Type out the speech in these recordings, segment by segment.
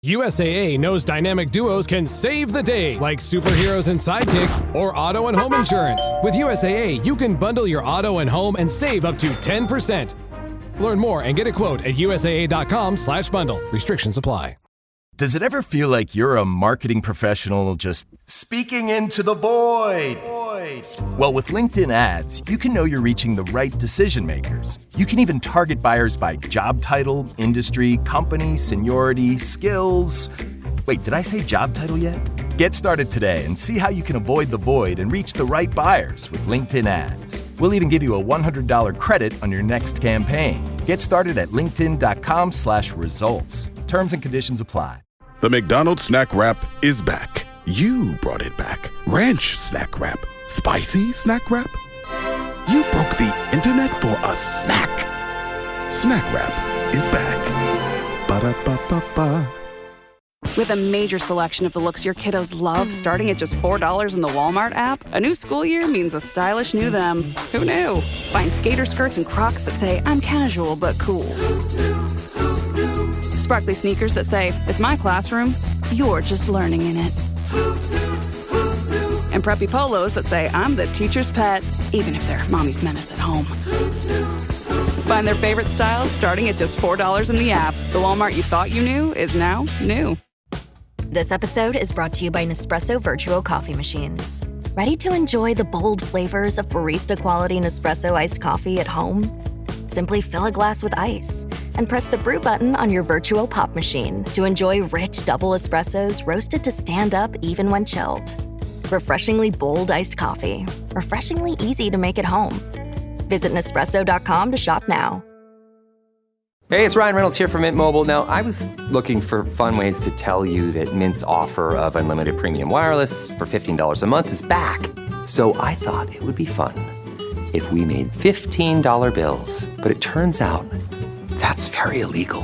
USAA knows dynamic duos can save the day, like superheroes and sidekicks or auto and home insurance. With USAA, you can bundle your auto and home and save up to 10%. Learn more and get a quote at usaa.com/bundle. Restrictions apply. Does it ever feel like you're a marketing professional just speaking into the void? Well, with LinkedIn ads, you can know you're reaching the right decision makers. You can even target buyers by job title, industry, company, seniority, skills. Wait, did I say job title yet? Get started today and see how you can avoid the void and reach the right buyers with LinkedIn ads. We'll even give you a $100 credit on your next campaign. Get started at linkedin.com/results. Terms and conditions apply. The McDonald's Snack Wrap is back. You brought it back. Ranch Snack Wrap. Spicy Snack Wrap. You broke the internet for a snack. Snack Wrap is back. Ba-da-ba-ba-ba. With a major selection of the looks your kiddos love, starting at just $4 in the Walmart app, a new school year means a stylish new them. Who knew? Find skater skirts and Crocs that say, I'm casual but cool. Sparkly sneakers that say, it's my classroom, you're just learning in it. And preppy polos that say, I'm the teacher's pet, even if they're mommy's menace at home. Find their favorite styles starting at just $4 in the app. The Walmart you thought you knew is now new. This episode is brought to you by Nespresso Virtual Coffee Machines. Ready to enjoy the bold flavors of barista-quality Nespresso iced coffee at home? Simply fill a glass with ice and press the brew button on your virtual pop machine to enjoy rich double espressos roasted to stand up even when chilled. Refreshingly bold iced coffee. Refreshingly easy to make at home. Visit Nespresso.com to shop now. Hey, it's Ryan Reynolds here from Mint Mobile. Now, I was looking for fun ways to tell you that Mint's offer of unlimited premium wireless for $15 a month is back. So I thought it would be fun if we made $15 bills. But it turns out that's very illegal.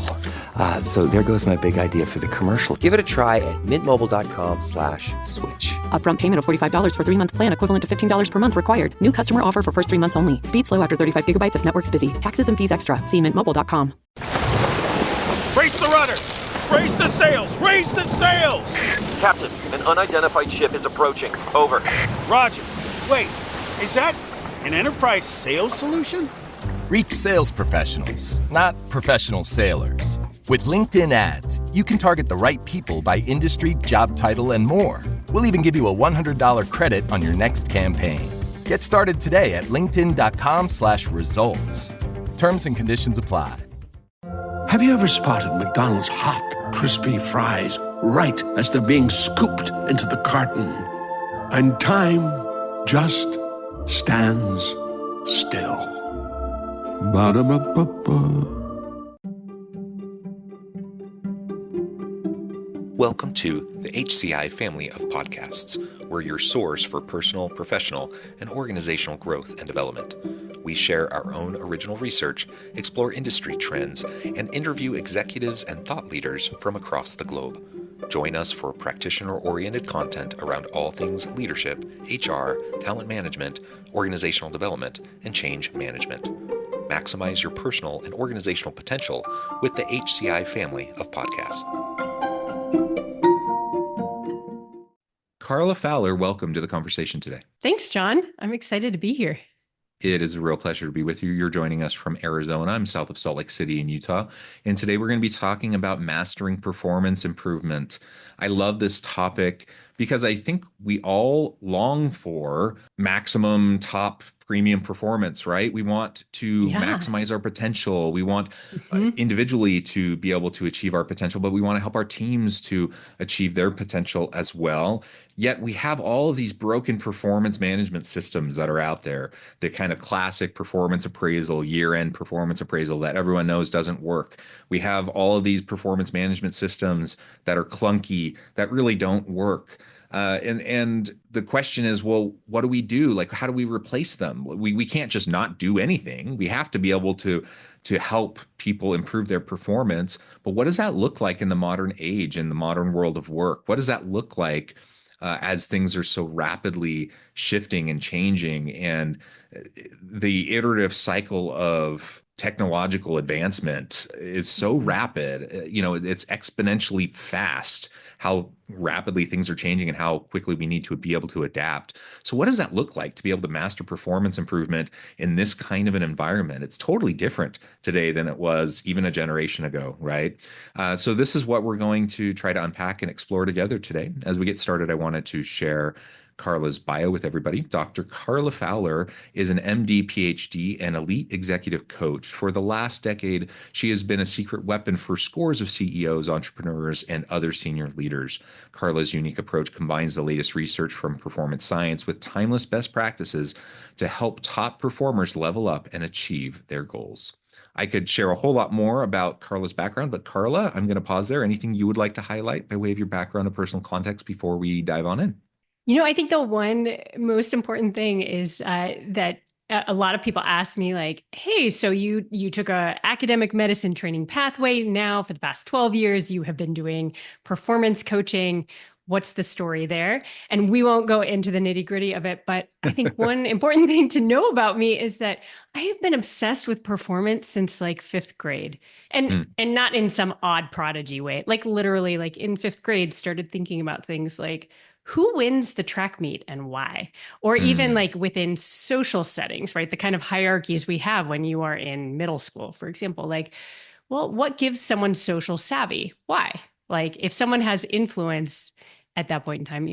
So there goes my big idea for the commercial. Give it a try at mintmobile.com/switch. Upfront payment of $45 for 3-month plan, equivalent to $15 per month required. New customer offer for first 3 months only. Speed slow after 35 gigabytes if network's busy. Taxes and fees extra. See mintmobile.com. Brace the rudders! Raise the sails! Raise the sails! Captain, an unidentified ship is approaching. Over. Roger. Wait, is that an enterprise sales solution? Reach sales professionals, not professional sailors. With LinkedIn ads, you can target the right people by industry, job title, and more. We'll even give you a $100 credit on your next campaign. Get started today at linkedin.com/results. Terms and conditions apply. Have you ever spotted McDonald's hot, crispy fries right as they're being scooped into the carton? And time just stands still. Ba-da-ba-ba-ba. Welcome to the HCI family of podcasts. We're your source for personal, professional, and organizational growth and development. We share our own original research, explore industry trends, and interview executives and thought leaders from across the globe. Join us for practitioner-oriented content around all things leadership, HR, talent management, organizational development, and change management. Maximize your personal and organizational potential with the HCI family of podcasts. Carla Fowler, welcome to the conversation today. Thanks, John. I'm excited to be here. It is a real pleasure to be with you. You're joining us from Arizona. I'm south of Salt Lake City in Utah. And today we're going to be talking about mastering performance improvement. I love this topic because I think we all long for maximum top premium performance, right? We want to maximize our potential. We want individually to be able to achieve our potential, but we want to help our teams to achieve their potential as well. Yet we have all of these broken performance management systems that are out there. The kind of classic performance appraisal, year-end performance appraisal that everyone knows doesn't work. We have all of these performance management systems that are clunky, that really don't work. And the question is, well, what do we do? Like, how do we replace them? We can't just not do anything. We have to be able to help people improve their performance. But what does that look like in the modern age, in the modern world of work? What does that look like as things are so rapidly shifting and changing, and the iterative cycle of technological advancement is so rapid. It's exponentially fast how rapidly things are changing and how quickly we need to be able to adapt. So what does that look like to be able to master performance improvement in this kind of an environment? It's totally different today than it was even a generation ago, right? So this is what we're going to try to unpack and explore together today. As we get started, I wanted to share Carla's bio with everybody. Dr. Carla Fowler is an MD, PhD, and elite executive coach. For the last decade, she has been a secret weapon for scores of CEOs, entrepreneurs, and other senior leaders. Carla's unique approach combines the latest research from performance science with timeless best practices to help top performers level up and achieve their goals. I could share a whole lot more about Carla's background, but Carla, I'm going to pause there. Anything you would like to highlight by way of your background or personal context before we dive on in? I think the one most important thing is that a lot of people ask me like, hey, so you took a academic medicine training pathway. Now for the past 12 years, you have been doing performance coaching. What's the story there? And we won't go into the nitty gritty of it. But I think one important thing to know about me is that I have been obsessed with performance since like fifth grade, and not in some odd prodigy way. Like literally, like in fifth grade, started thinking about things like, who wins the track meet and why? Or even like within social settings, right? The kind of hierarchies we have when you are in middle school, for example, like, well, what gives someone social savvy? Why? Like if someone has influence at that point in time,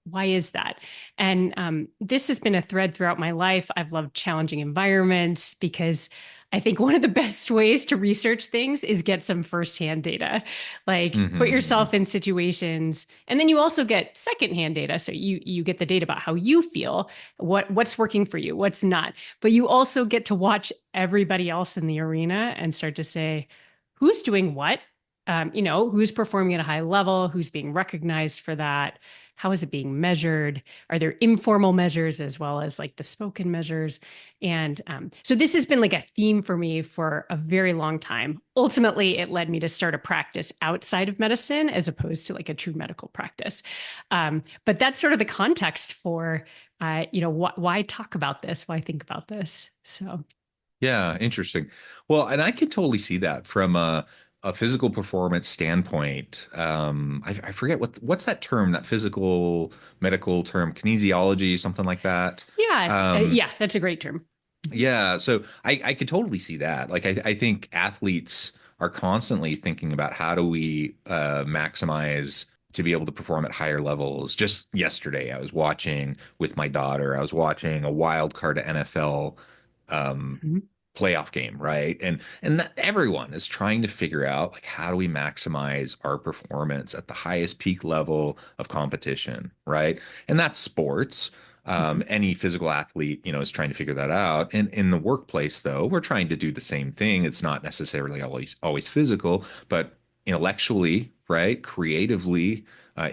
why is that? And this has been a thread throughout my life. I've loved challenging environments because I think one of the best ways to research things is get some firsthand data, like put yourself in situations, and then you also get secondhand data. So you get the data about how you feel, what's working for you, what's not. But you also get to watch everybody else in the arena and start to say, who's doing what? Who's performing at a high level, who's being recognized for that, how is it being measured? Are there informal measures as well as like the spoken measures? And so this has been like a theme for me for a very long time. Ultimately, it led me to start a practice outside of medicine as opposed to like a true medical practice. But that's sort of the context for, why talk about this, why think about this. So. Yeah, interesting. Well, and I could totally see that from a physical performance standpoint. I forget what's that term, that physical medical term, kinesiology, something like that. Yeah, that's a great term. Yeah, so I could totally see that. Like I think athletes are constantly thinking about how do we maximize to be able to perform at higher levels. Just yesterday, I was watching with my daughter. I was watching a wild card NFL playoff game, right? And that everyone is trying to figure out like how do we maximize our performance at the highest peak level of competition, right? And that's sports. Any physical athlete, is trying to figure that out. And in the workplace, though, we're trying to do the same thing. It's not necessarily always physical, but intellectually, right? Creatively,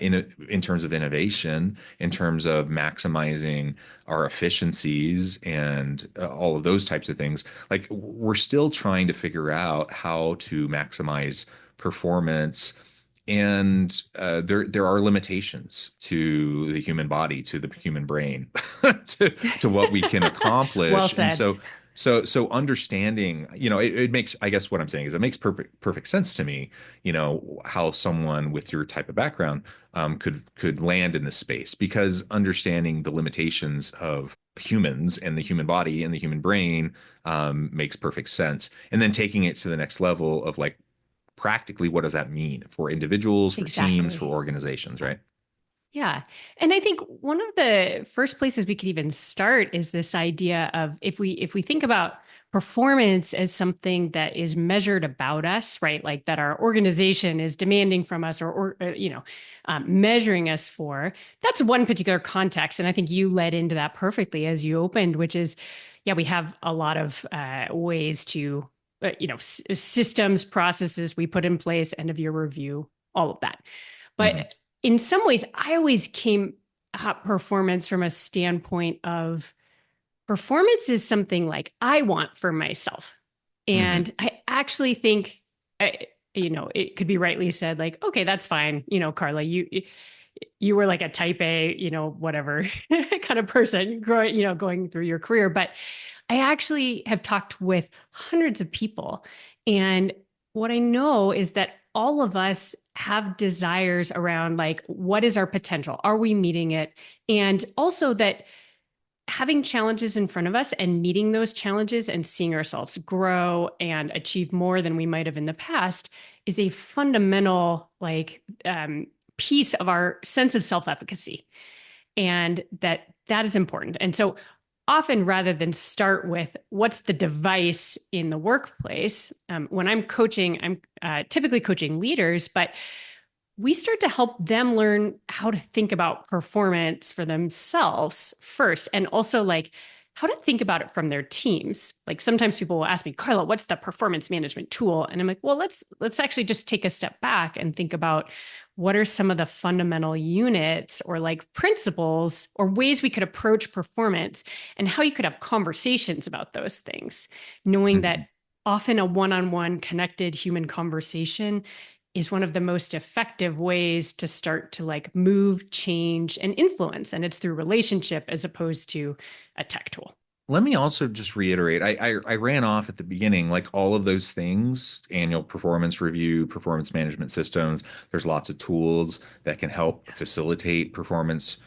in terms of innovation, in terms of maximizing our efficiencies and all of those types of things. Like we're still trying to figure out how to maximize performance. And there are limitations to the human body, to the human brain, to what we can accomplish. Well said. And so understanding, it makes, I guess what I'm saying is it makes perfect sense to me, how someone with your type of background could land in this space, because understanding the limitations of humans and the human body and the human brain makes perfect sense. And then taking it to the next level of like, practically, what does that mean for individuals, for teams, for organizations, right? Yeah. And I think one of the first places we could even start is this idea of if we think about performance as something that is measured about us, right? Like that our organization is demanding from us or measuring us for, that's one particular context. And I think you led into that perfectly as you opened, which is, yeah, we have a lot of ways to systems, processes we put in place, end of year review, all of that. But in some ways, I always came at performance from a standpoint of performance is something like I want for myself. And I actually think, it could be rightly said, like, okay, that's fine. Carla, you were like a type A, whatever kind of person going through your career. But I actually have talked with hundreds of people. And what I know is that all of us have desires around like, what is our potential? Are we meeting it? And also that having challenges in front of us and meeting those challenges and seeing ourselves grow and achieve more than we might have in the past is a fundamental piece of our sense of self-efficacy. And that is important. And so often rather than start with what's the device in the workplace, when I'm coaching, I'm typically coaching leaders, but we start to help them learn how to think about performance for themselves first, and also like how to think about it from their teams. Like sometimes people will ask me, Carla, what's the performance management tool? And I'm like, well, let's actually just take a step back and think about what are some of the fundamental units or like principles or ways we could approach performance and how you could have conversations about those things, knowing that often a one-on-one connected human conversation is one of the most effective ways to start to like move, change, and influence. And it's through relationship as opposed to a tech tool. Let me also just reiterate, I ran off at the beginning, like all of those things, annual performance review, performance management systems. There's lots of tools that can help facilitate performance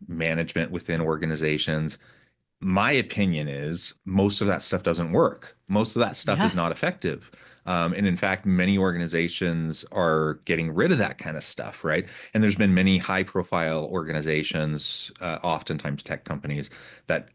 management within organizations. My opinion is most of that stuff doesn't work. Most of that stuff is not effective. And in fact, many organizations are getting rid of that kind of stuff, right? And there's been many high-profile organizations, oftentimes tech companies, that,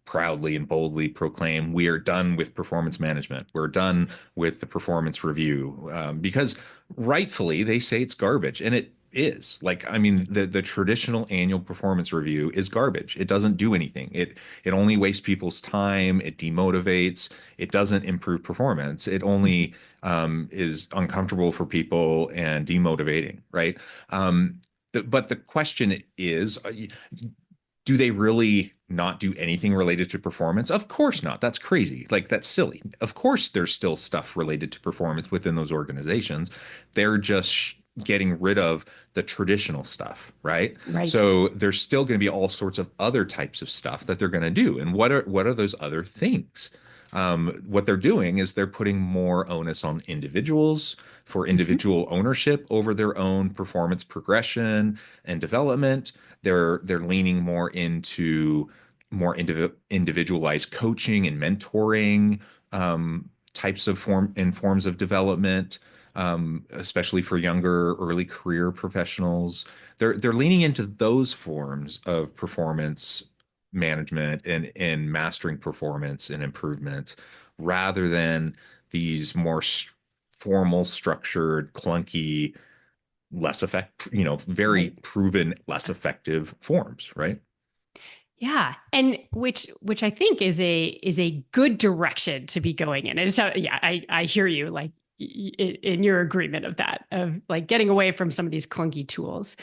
proudly and boldly proclaim, we are done with performance management. We're done with the performance review, because rightfully they say it's garbage, and it is. Like, I mean, the traditional annual performance review is garbage. It doesn't do anything. It only wastes people's time. It demotivates. It doesn't improve performance. It only is uncomfortable for people and demotivating, right? But the question is, do they really not do anything related to performance? Of course not. That's crazy. Like, that's silly. Of course, there's still stuff related to performance within those organizations. They're just getting rid of the traditional stuff, right? So there's still going to be all sorts of other types of stuff that they're going to do. And what are those other things? What they're doing is they're putting more onus on individuals for individual ownership over their own performance progression and development. They're leaning more into more individualized coaching and mentoring types of forms of development. Especially for younger early career professionals. They're leaning into those forms of performance management and mastering performance and improvement rather than these more formal, structured, clunky, less very proven, less effective forms, right? Yeah, and which I think is a good direction to be going in. And so, yeah, I hear you, like, in your agreement of that, of like getting away from some of these clunky tools.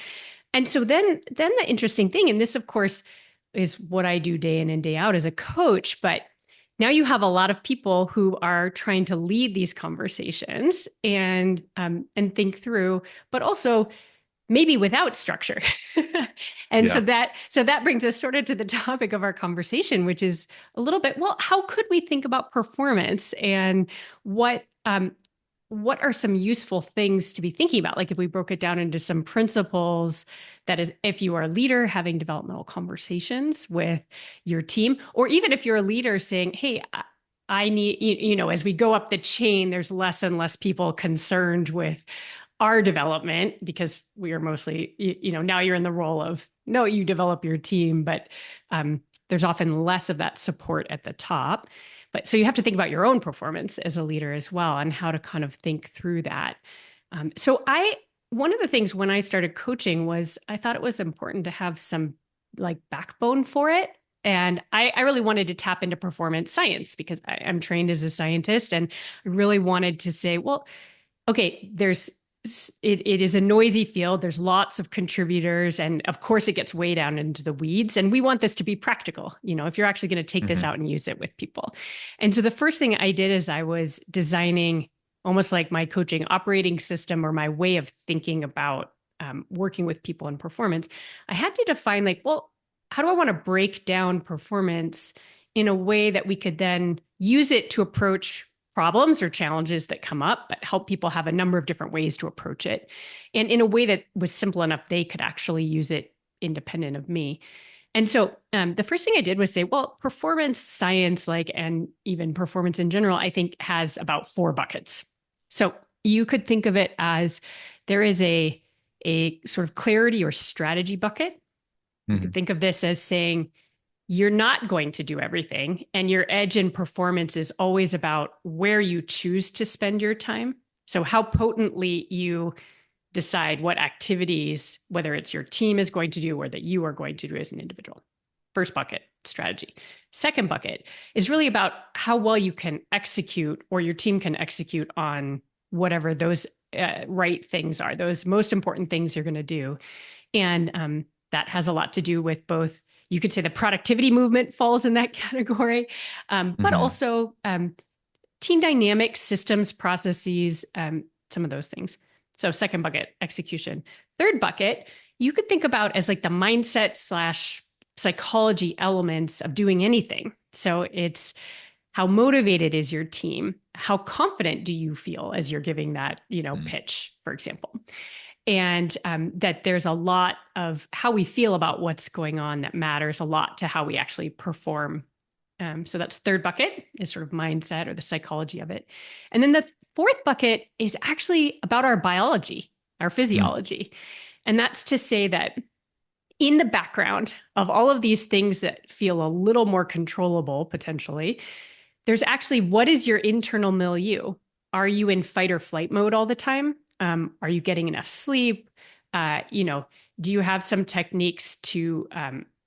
And so then the interesting thing, and this of course is what I do day in and day out as a coach, but now you have a lot of people who are trying to lead these conversations and think through, but also maybe without structure. And so that brings us sort of to the topic of our conversation, which is a little bit, well, how could we think about performance, and what are some useful things to be thinking about? Like if we broke it down into some principles, that is, if you are a leader, having developmental conversations with your team, or even if you're a leader saying, hey, I need, as we go up the chain, there's less and less people concerned with our development because we are mostly, now you're in the role of, no, you develop your team, but there's often less of that support at the top. But so you have to think about your own performance as a leader as well, and how to kind of think through that. One of the things when I started coaching was I thought it was important to have some like backbone for it. And I really wanted to tap into performance science because I'm trained as a scientist, and I really wanted to say, well, okay, it is a noisy field. There's lots of contributors. And of course, it gets way down into the weeds. And we want this to be practical, if you're actually going to take this out and use it with people. And so the first thing I did is I was designing almost like my coaching operating system, or my way of thinking about working with people in performance, I had to define like, well, how do I want to break down performance in a way that we could then use it to approach problems or challenges that come up, but help people have a number of different ways to approach it. And in a way that was simple enough, they could actually use it independent of me. And so the first thing I did was say, well, performance science, like, and even performance in general, I think has about 4 buckets. So you could think of it as there is a sort of clarity or strategy bucket. You could think of this as saying, you're not going to do everything. And your edge in performance is always about where you choose to spend your time. So how potently you decide what activities, whether it's your team is going to do or that you are going to do as an individual. First bucket, strategy. Second bucket is really about how well you can execute or your team can execute on whatever those right things are, those most important things you're going to do. And that has a lot to do with both, you could say the productivity movement falls in that category, but also team dynamics, systems, processes, some of those things. So second bucket, execution. Third bucket, you could think about as like the mindset / psychology elements of doing anything. So it's how motivated is your team? How confident do you feel as you're giving that, pitch, for example? And that there's a lot of how we feel about what's going on that matters a lot to how we actually perform. So that's third bucket is sort of mindset or the psychology of it. And then the fourth bucket is actually about our biology, our physiology. And that's to say that in the background of all of these things that feel a little more controllable potentially, there's actually, what is your internal milieu? Are you in fight or flight mode all the time? Are you getting enough sleep? Do you have some techniques to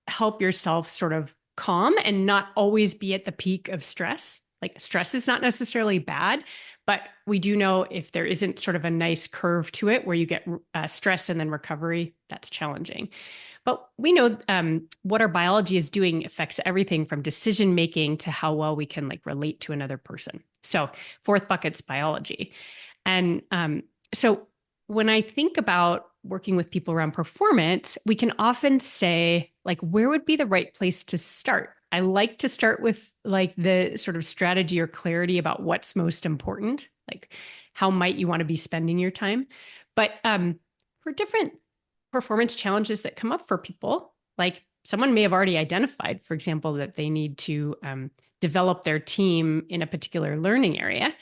help yourself sort of calm and not always be at the peak of stress? Like stress is not necessarily bad, but we do know if there isn't sort of a nice curve to it where you get stress and then recovery, that's challenging. But we know what our biology is doing affects everything from decision making to how well we can like relate to another person. So fourth bucket's biology. And so when I think about working with people around performance, we can often say, like, where would be the right place to start? I like to start with like the sort of strategy or clarity about what's most important, like how might you want to be spending your time. But for different performance challenges that come up for people, like someone may have already identified, for example, that they need to develop their team in a particular learning area.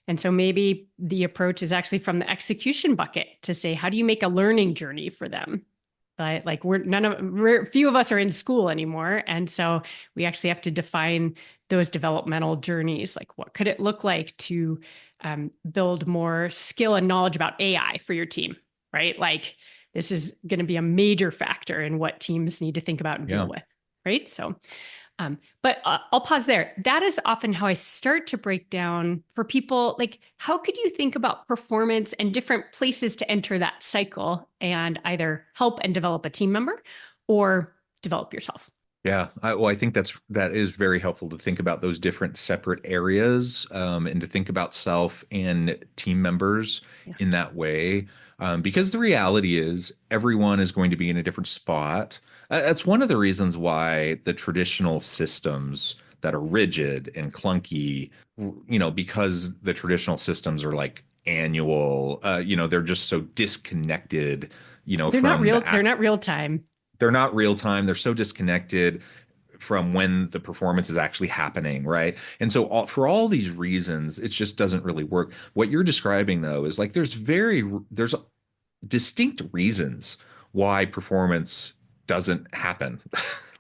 And so maybe the approach is actually from the execution bucket to say, how do you make a learning journey for them? But like few of us are in school anymore. And so we actually have to define those developmental journeys. Like what could it look like to build more skill and knowledge about AI for your team, right? Like this is going to be a major factor in what teams need to think about and deal with, right? So but I'll pause there. That is often how I start to break down for people, like, how could you think about performance and different places to enter that cycle and either help and develop a team member or develop yourself? Yeah, I think that is very helpful to think about those different separate areas and to think about self and team members in that way. Because the reality is everyone is going to be in a different spot. That's one of the reasons why the traditional systems that are rigid and clunky, because the traditional systems are like annual, they're just so disconnected, they're not real. They're not real time. They're not real time. They're so disconnected from when the performance is actually happening, right? And so for all these reasons, it just doesn't really work. What you're describing, though, is like there's distinct reasons why performance doesn't happen.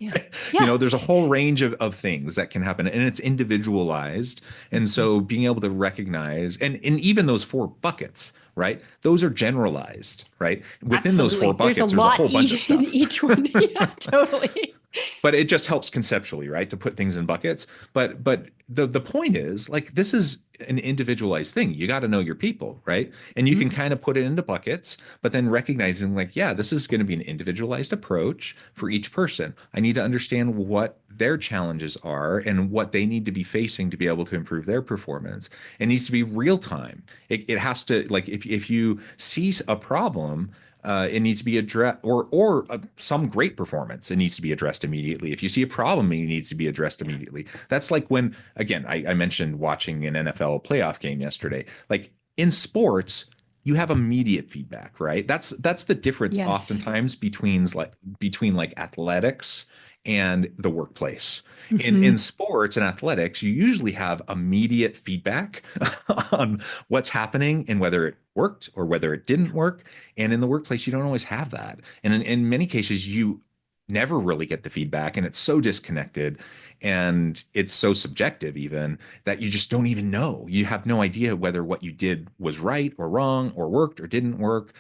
There's a whole range of things that can happen, and it's individualized. And so being able to recognize, and even those 4 buckets, right? Those are generalized, right? Within those 4 buckets, there's a whole bunch of stuff. In each one. Yeah, totally. But it just helps conceptually, right? To put things in buckets. But the point is, like, this is an individualized thing. You got to know your people, right? And you can kind of put it into buckets, but then recognizing like, yeah, this is going to be an individualized approach for each person. I need to understand what their challenges are and what they need to be facing to be able to improve their performance. It needs to be real time. It has to, like, if you see a problem, it needs to be addressed, or some great performance, it needs to be addressed immediately. If you see a problem, it needs to be addressed immediately. That's like when, again, I mentioned watching an NFL playoff game yesterday. Like in sports, you have immediate feedback, right? That's the difference Yes. oftentimes between like athletics and the workplace. In Mhm. sports and athletics, you usually have immediate feedback on what's happening and whether it worked or whether it didn't work. And in the workplace, you don't always have that. And in many cases, you never really get the feedback, and it's so disconnected and it's so subjective even that you just don't even know. You have no idea whether what you did was right or wrong or worked or didn't work,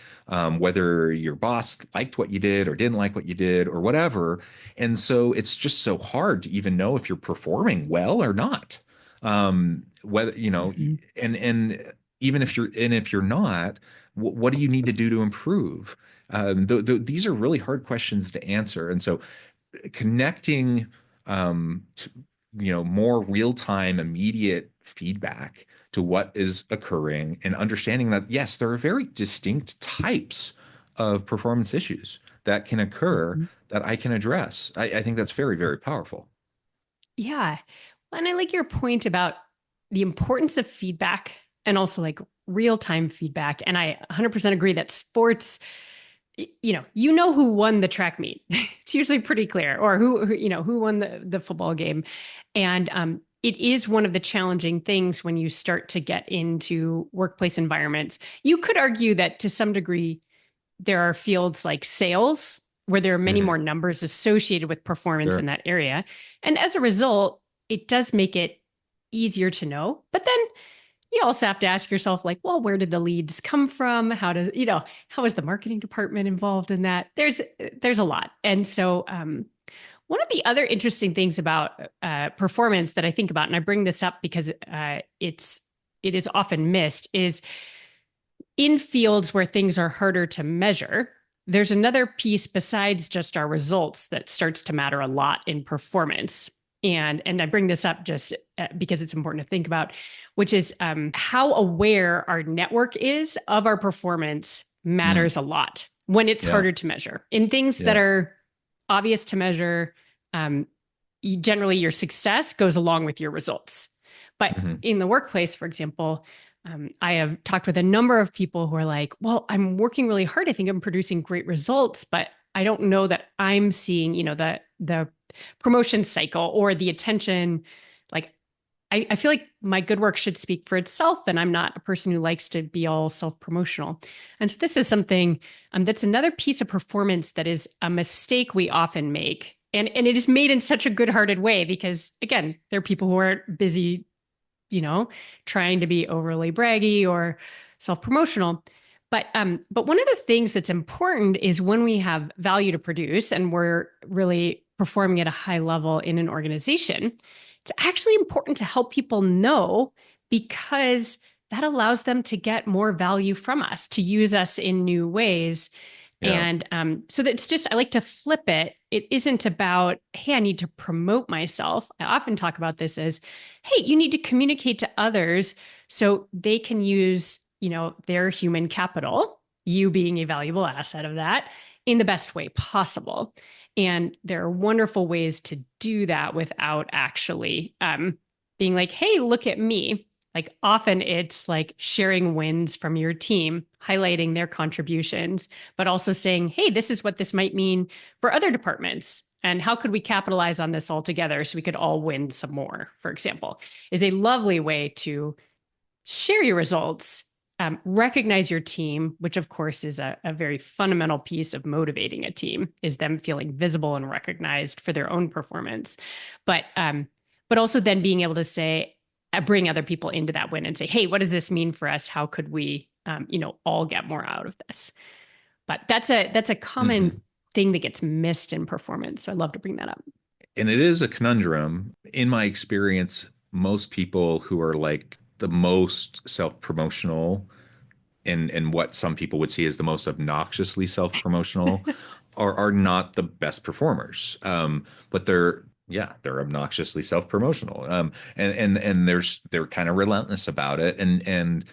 whether your boss liked what you did or didn't like what you did or whatever. And so it's just so hard to even know if you're performing well or not. Whether, and even if you're not, what do you need to do to improve? These are really hard questions to answer. And so connecting to, more real-time, immediate feedback to what is occurring and understanding that, yes, there are very distinct types of performance issues that can occur Mhm. that I can address. I think that's very, very powerful. Yeah. And I like your point about the importance of feedback and also like real-time feedback. And I 100% agree that sports, you know who won the track meet. It's usually pretty clear, or who won the football game. And it is one of the challenging things when you start to get into workplace environments. You could argue that to some degree, there are fields like sales where there are many more numbers associated with performance in that area. And as a result, it does make it easier to know. But then you also have to ask yourself, like, well, where did the leads come from? How is the marketing department involved in that? There's a lot. And so one of the other interesting things about performance that I think about, and I bring this up because it is often missed, is in fields where things are harder to measure, there's another piece besides just our results that starts to matter a lot in performance. And I bring this up just because it's important to think about, which is how aware our network is of our performance matters a lot when it's harder to measure. In things that are obvious to measure, generally your success goes along with your results. But in the workplace, for example, I have talked with a number of people who are like, well, I'm working really hard. I think I'm producing great results, but I don't know that I'm seeing, the promotion cycle or the attention. Like, I feel like my good work should speak for itself, and I'm not a person who likes to be all self-promotional. And so this is something that's another piece of performance that is a mistake we often make. And it is made in such a good-hearted way because, again, there are people who are busy, trying to be overly braggy or self-promotional. But one of the things that's important is when we have value to produce and we're really performing at a high level in an organization, it's actually important to help people know, because that allows them to get more value from us, to use us in new ways. Yeah. And so that's just, I like to flip it. It isn't about, hey, I need to promote myself. I often talk about this as, hey, you need to communicate to others so they can use, their human capital, you being a valuable asset of that, in the best way possible. And there are wonderful ways to do that without actually being like, hey, look at me. Like, often it's like sharing wins from your team, highlighting their contributions, but also saying, hey, this is what this might mean for other departments. And how could we capitalize on this all together so we could all win some more, for example, is a lovely way to share your results, recognize your team, which of course is a very fundamental piece of motivating a team, is them feeling visible and recognized for their own performance. But also then being able to say, bring other people into that win and say, hey, what does this mean for us? How could we, all get more out of this? But that's a common thing that gets missed in performance. So I love to bring that up. And it is a conundrum. In my experience, most people who are like the most self-promotional and what some people would see as the most obnoxiously self-promotional are not the best performers. But yeah, they're obnoxiously self-promotional. And they're kind of relentless about it. And and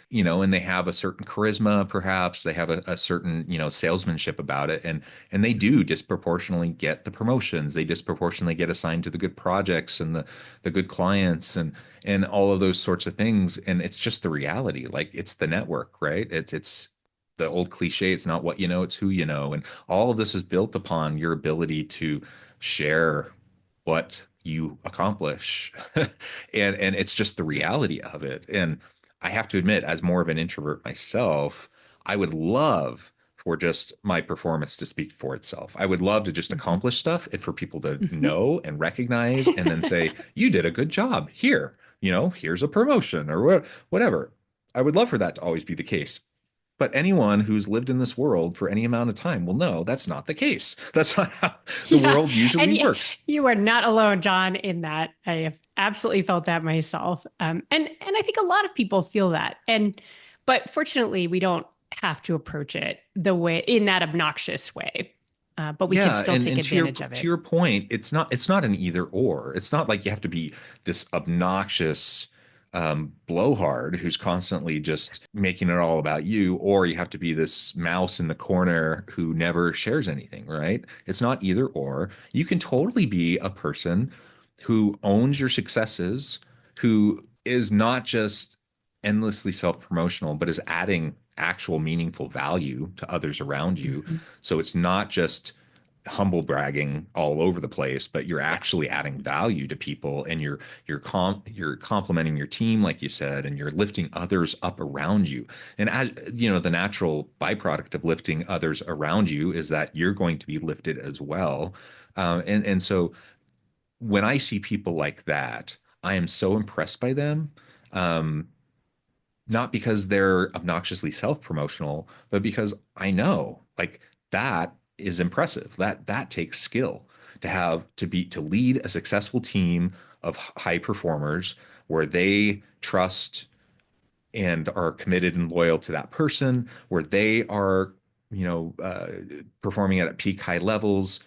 they have a certain charisma, perhaps they have a certain, salesmanship about it. And they do disproportionately get the promotions. They disproportionately get assigned to the good projects and the good clients and all of those sorts of things. And it's just the reality. Like it's the network, right? It's the old cliche, it's not what you know, it's who you know. And all of this is built upon your ability to share what you accomplish. And it's just the reality of it. And I have to admit, as more of an introvert myself, I would love for just my performance to speak for itself. I would love to just accomplish stuff and for people to know and recognize and then say, you did a good job here, here's a promotion or whatever. I would love for that to always be the case. But anyone who's lived in this world for any amount of time will know that's not the case. That's not how the Yeah. world usually works. You are not alone, John, in that. I have absolutely felt that myself. And I think a lot of people feel that. But fortunately, we don't have to approach it in that obnoxious way. But we can Yeah, still take and advantage of to it. your point, it's not an either or. It's not like you have to be this obnoxious blowhard who's constantly just making it all about you, or you have to be this mouse in the corner who never shares anything, right? It's not either or. You can totally be a person who owns your successes, who is not just endlessly self-promotional, but is adding actual meaningful value to others around you. So it's not just humble bragging all over the place, but you're actually adding value to people, and you're complimenting your team, like you said, and you're lifting others up around you. And as the natural byproduct of lifting others around you is that you're going to be lifted as well. And so when I see people like that, I am so impressed by them. Um, Not because they're obnoxiously self-promotional, but because I know like that is impressive. That takes skill to lead a successful team of high performers where they trust and are committed and loyal to that person, where they are, performing at peak high levels.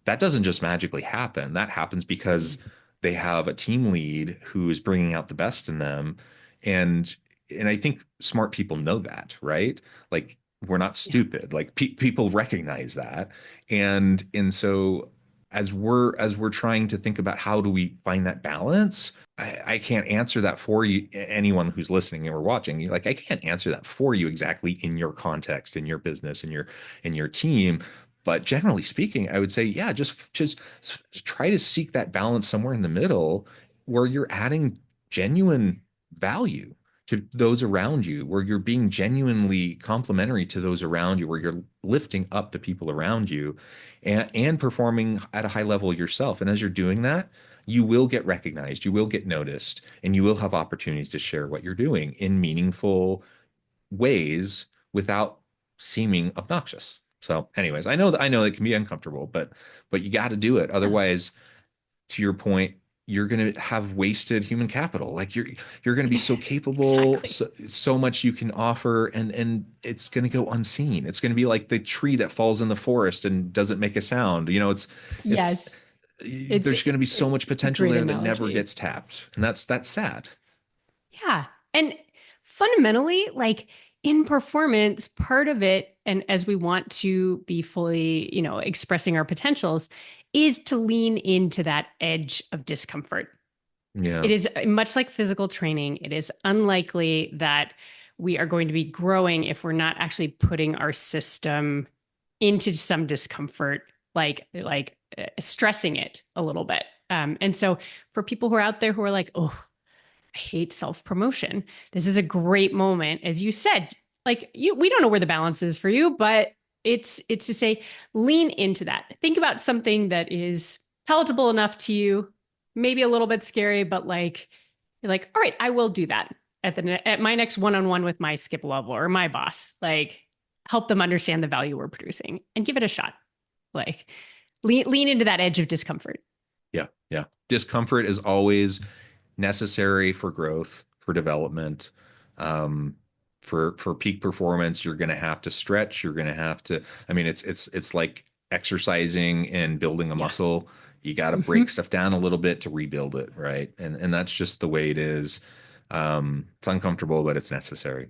That doesn't just magically happen. That happens because they have a team lead who is bringing out the best in them. And and I think smart people know that, right? Like we're not stupid. Like people recognize that. And so as we're trying to think about how do we find that balance, I can't answer that for you, anyone who's listening or watching. You're like, I can't answer that for you exactly in your context, in your business, in your team. But generally speaking, I would say, yeah, just try to seek that balance somewhere in the middle where you're adding genuine value to those around you, where you're being genuinely complimentary to those around you, where you're lifting up the people around you and performing at a high level yourself. And as you're doing that, you will get recognized, you will get noticed, and you will have opportunities to share what you're doing in meaningful ways without seeming obnoxious. So, anyways, I know it can be uncomfortable, but you got to do it. Otherwise, to your point, you're going to have wasted human capital. Like you're going to be so capable, Exactly. so much you can offer, and it's going to go unseen. It's going to be like the tree that falls in the forest and doesn't make a sound. It's Yes. It's there's going to be so much it's a potential great there that never analogy. gets tapped, and that's sad. Yeah. And fundamentally, like in performance, part of it, and as we want to be fully, expressing our potentials, is to lean into that edge of discomfort. Yeah. It is much like physical training. It is unlikely that we are going to be growing if we're not actually putting our system into some discomfort, like stressing it a little bit. And so for people who are out there who are like, oh, I hate self-promotion. This is a great moment, as you said. We don't know where the balance is for you, but it's to say, lean into that. Think about something that is palatable enough to you, maybe a little bit scary, but you're like, all right, I will do that at my next one-on-one with my skip level or my boss. Like, help them understand the value we're producing and give it a shot. Like, lean into that edge of discomfort. Yeah, yeah. Discomfort is always necessary for growth, for development. Um, for peak performance, you're going to have to stretch. You're going to have to. I mean, it's like exercising and building a Yeah. muscle. You got to break stuff down a little bit to rebuild it, right? And that's just the way it is. It's uncomfortable, but it's necessary.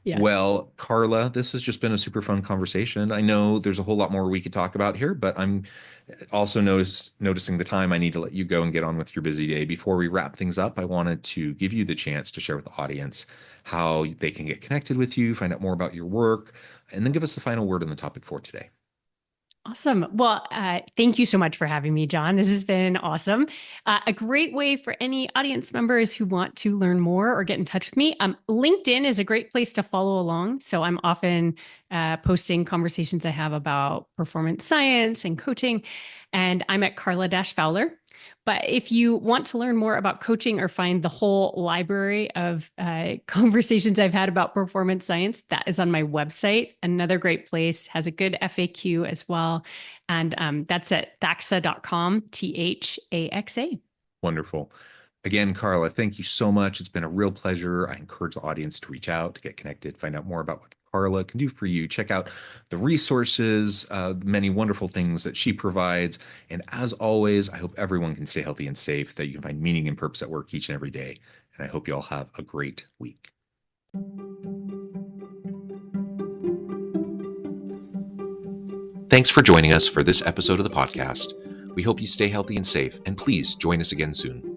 Yeah. Well, Carla, this has just been a super fun conversation. I know there's a whole lot more we could talk about here, but I'm also noticing the time. I need to let you go and get on with your busy day. Before we wrap things up, I wanted to give you the chance to share with the audience how they can get connected with you, find out more about your work, and then give us the final word on the topic for today. Awesome. Well, thank you so much for having me, John. This has been awesome. A great way for any audience members who want to learn more or get in touch with me. LinkedIn is a great place to follow along. So I'm often posting conversations I have about performance science and coaching, and I'm at Carla-Fowler. But if you want to learn more about coaching or find the whole library of conversations I've had about performance science, that is on my website. Another great place, has a good FAQ as well. And that's at thaxa.com, THAXA. Wonderful. Again, Carla, thank you so much. It's been a real pleasure. I encourage the audience to reach out, to get connected, find out more about what Carla can do for you. Check out the resources, many wonderful things that she provides. And as always, I hope everyone can stay healthy and safe, that you can find meaning and purpose at work each and every day. And I hope you all have a great week. Thanks for joining us for this episode of the podcast. We hope you stay healthy and safe, and please join us again soon.